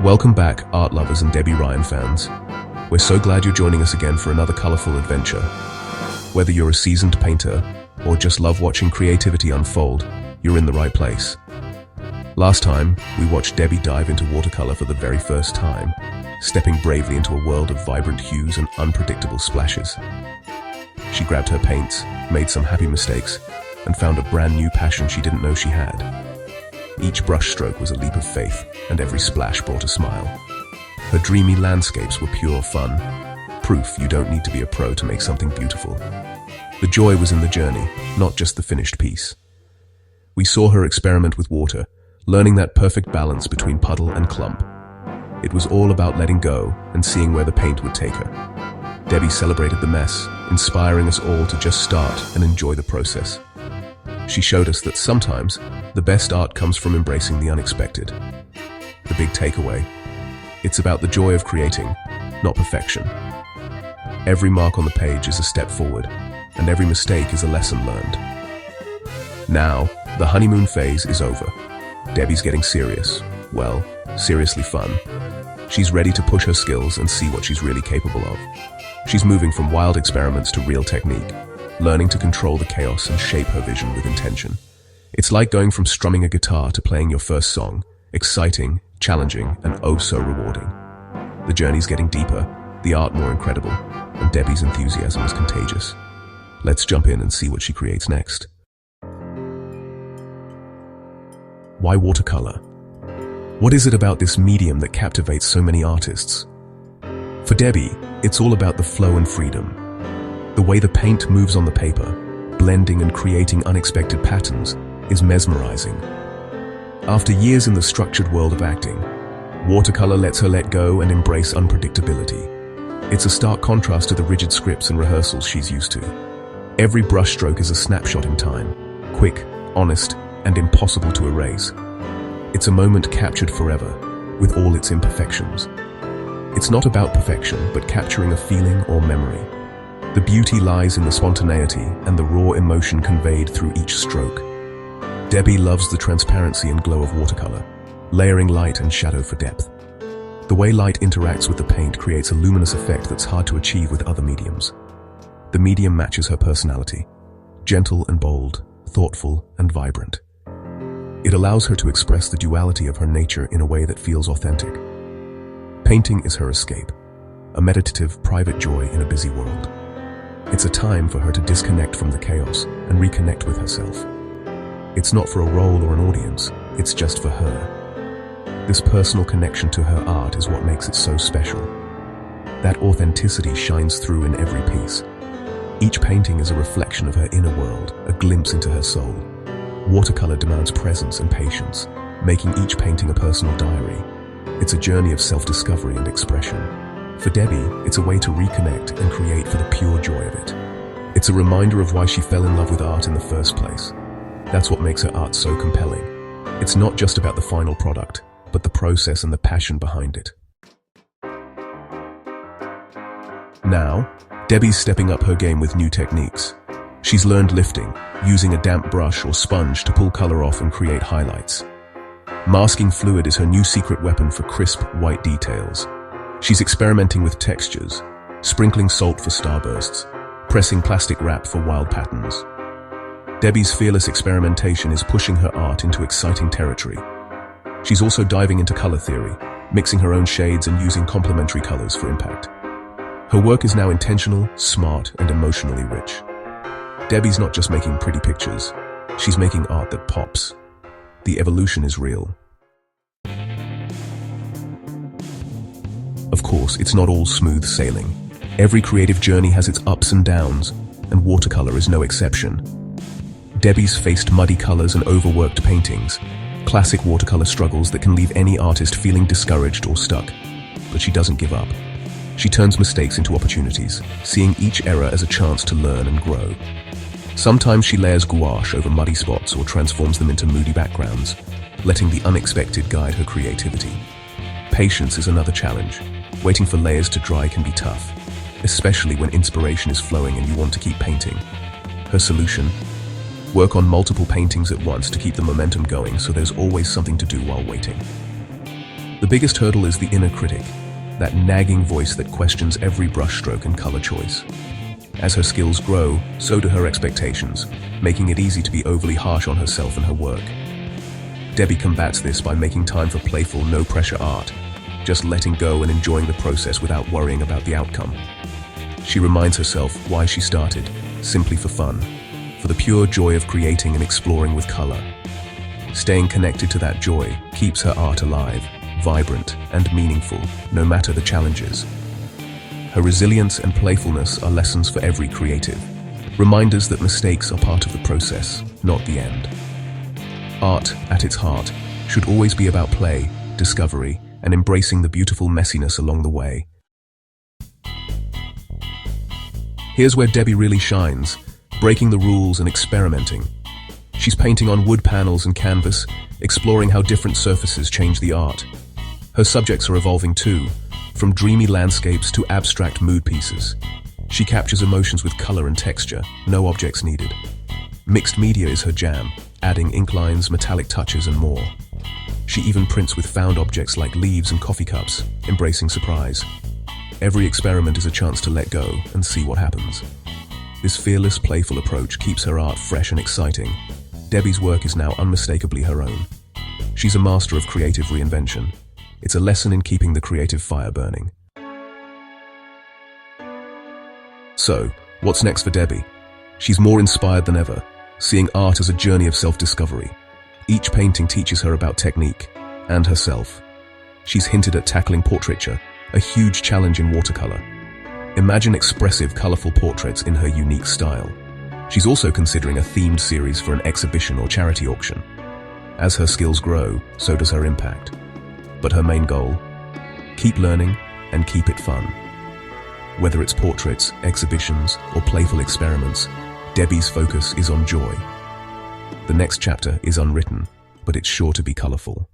Welcome back, art lovers and Debbie Ryan fans. We're so glad you're joining us again for another colorful adventure. Whether you're a seasoned painter or just love watching creativity unfold, you're in the right place. Last time, we watched Debbie dive into watercolor for the very first time, stepping bravely into a world of vibrant hues and unpredictable splashes. She grabbed her paints, made some happy mistakes, and found a brand new passion she didn't know she had. Each brushstroke was a leap of faith, and every splash brought a smile. Her dreamy landscapes were pure fun, proof you don't need to be a pro to make something beautiful. The joy was in the journey, not just the finished piece. We saw her experiment with water, learning that perfect balance between puddle and clump. It was all about letting go and seeing where the paint would take her. Debbie celebrated the mess, inspiring us all to just start and enjoy the process. She showed us that sometimes the best art comes from embracing the unexpected. The big takeaway: it's about the joy of creating, not perfection. Every mark on the page is a step forward, and every mistake is a lesson learned. Now, the honeymoon phase is over. Debbie's getting serious. Well, seriously fun. She's ready to push her skills and see what she's really capable of. She's moving from wild experiments to real technique, learning to control the chaos and shape her vision with intention. It's like going from strumming a guitar to playing your first song, exciting, challenging, and oh so rewarding. The journey's getting deeper, the art more incredible, and Debbie's enthusiasm is contagious. Let's jump in and see what she creates next. Why watercolor? What is it about this medium that captivates so many artists? For Debbie, it's all about the flow and freedom. The way the paint moves on the paper, blending and creating unexpected patterns, is mesmerizing. After years in the structured world of acting, watercolor lets her let go and embrace unpredictability. It's a stark contrast to the rigid scripts and rehearsals she's used to. Every brushstroke is a snapshot in time, quick, honest, and impossible to erase. It's a moment captured forever, with all its imperfections. It's not about perfection, but capturing a feeling or memory. The beauty lies in the spontaneity and the raw emotion conveyed through each stroke. Debbie loves the transparency and glow of watercolor, layering light and shadow for depth. The way light interacts with the paint creates a luminous effect that's hard to achieve with other mediums. The medium matches her personality, gentle and bold, thoughtful and vibrant. It allows her to express the duality of her nature in a way that feels authentic. Painting is her escape, a meditative, private joy in a busy world. It's a time for her to disconnect from the chaos and reconnect with herself. It's not for a role or an audience, it's just for her. This personal connection to her art is what makes it so special. That authenticity shines through in every piece. Each painting is a reflection of her inner world, a glimpse into her soul. Watercolor demands presence and patience, making each painting a personal diary. It's a journey of self-discovery and expression. For Debbie, it's a way to reconnect and create for the pure joy of it. It's a reminder of why she fell in love with art in the first place. That's what makes her art so compelling. It's not just about the final product, but the process and the passion behind it. Now, Debbie's stepping up her game with new techniques. She's learned lifting, using a damp brush or sponge to pull color off and create highlights. Masking fluid is her new secret weapon for crisp, white details. She's experimenting with textures, sprinkling salt for starbursts, pressing plastic wrap for wild patterns. Debbie's fearless experimentation is pushing her art into exciting territory. She's also diving into color theory, mixing her own shades and using complementary colors for impact. Her work is now intentional, smart, and emotionally rich. Debbie's not just making pretty pictures, she's making art that pops. The evolution is real. Of course, it's not all smooth sailing. Every creative journey has its ups and downs, and watercolor is no exception. Debbie's faced muddy colors and overworked paintings, classic watercolor struggles that can leave any artist feeling discouraged or stuck. But she doesn't give up. She turns mistakes into opportunities, seeing each error as a chance to learn and grow. Sometimes she layers gouache over muddy spots or transforms them into moody backgrounds, letting the unexpected guide her creativity. Patience is another challenge. Waiting for layers to dry can be tough, especially when inspiration is flowing and you want to keep painting. Her solution? Work on multiple paintings at once to keep the momentum going so there's always something to do while waiting. The biggest hurdle is the inner critic, that nagging voice that questions every brushstroke and color choice. As her skills grow, so do her expectations, making it easy to be overly harsh on herself and her work. Debby combats this by making time for playful, no-pressure art, just letting go and enjoying the process without worrying about the outcome. She reminds herself why she started, simply for fun, for the pure joy of creating and exploring with color. Staying connected to that joy keeps her art alive, vibrant, and meaningful, no matter the challenges. Her resilience and playfulness are lessons for every creative, reminders that mistakes are part of the process, not the end. Art, at its heart, should always be about play, discovery, and embracing the beautiful messiness along the way. Here's where Debby really shines, breaking the rules and experimenting. She's painting on wood panels and canvas, exploring how different surfaces change the art. Her subjects are evolving too, from dreamy landscapes to abstract mood pieces. She captures emotions with color and texture, no objects needed. Mixed media is her jam, adding ink lines, metallic touches, and more. She even prints with found objects like leaves and coffee cups, embracing surprise. Every experiment is a chance to let go and see what happens. This fearless, playful approach keeps her art fresh and exciting. Debby's work is now unmistakably her own. She's a master of creative reinvention. It's a lesson in keeping the creative fire burning. So, what's next for Debby? She's more inspired than ever, seeing art as a journey of self-discovery. Each painting teaches her about technique and herself. She's hinted at tackling portraiture, a huge challenge in watercolor. Imagine expressive, colorful portraits in her unique style. She's also considering a themed series for an exhibition or charity auction. As her skills grow, so does her impact. But her main goal? Keep learning and keep it fun. Whether it's portraits, exhibitions, or playful experiments, Debby's focus is on joy. The next chapter is unwritten, but it's sure to be colorful.